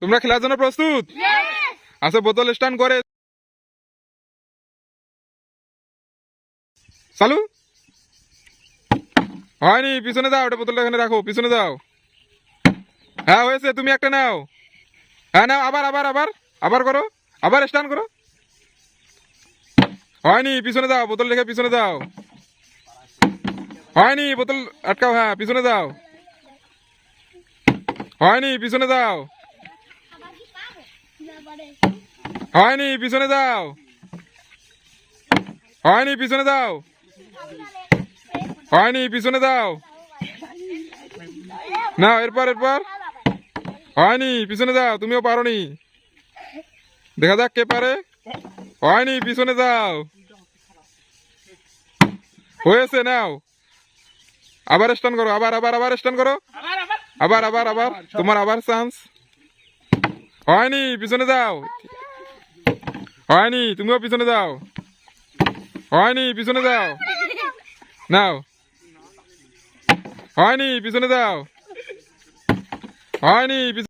তোমরা খেলার জন্য প্রস্তুত? আচ্ছা, বোতল স্ট্যান্ড করে চালু। হয়নি, পিছনে দাও, ওটা বোতলটা এখানে রাখো, পিছনে দাও। হ্যাঁ হয়েছে, তুমি একটা নাও। হ্যাঁ নাও, আবার আবার আবার আবার করো, আবার স্ট্যান্ড করো। হয়নি, পিছনে দাও, বোতল রেখে পিছনে দাও। হয়নি, বোতল আটকাও, হ্যাঁ পিছনে দাও। হয়নি, পিছনে দাও। হয়নি, পিছনে দাও। হয়নি, পিছনে দাও। হয়নি, পিছনে দাও। না, এরপর এরপর। হয়নি, পিছনে দাও, তুমিও পারোনি। দেখা যাক কে পারে। হয়নি, পিছনে দাও। হয়েছে, নাও আবার স্ট্যান্ড করো, আবার আবার আবার স্ট্যান্ড করো, আবার আবার আবার, তোমার আবার চান্স। হয়নি, পিছনে দাও। হয়নি, তুমিও পিছনে দাও। হয়নি, পিছনে দাও। নাও। হয়নি, পিছনে দাও। হয়নি।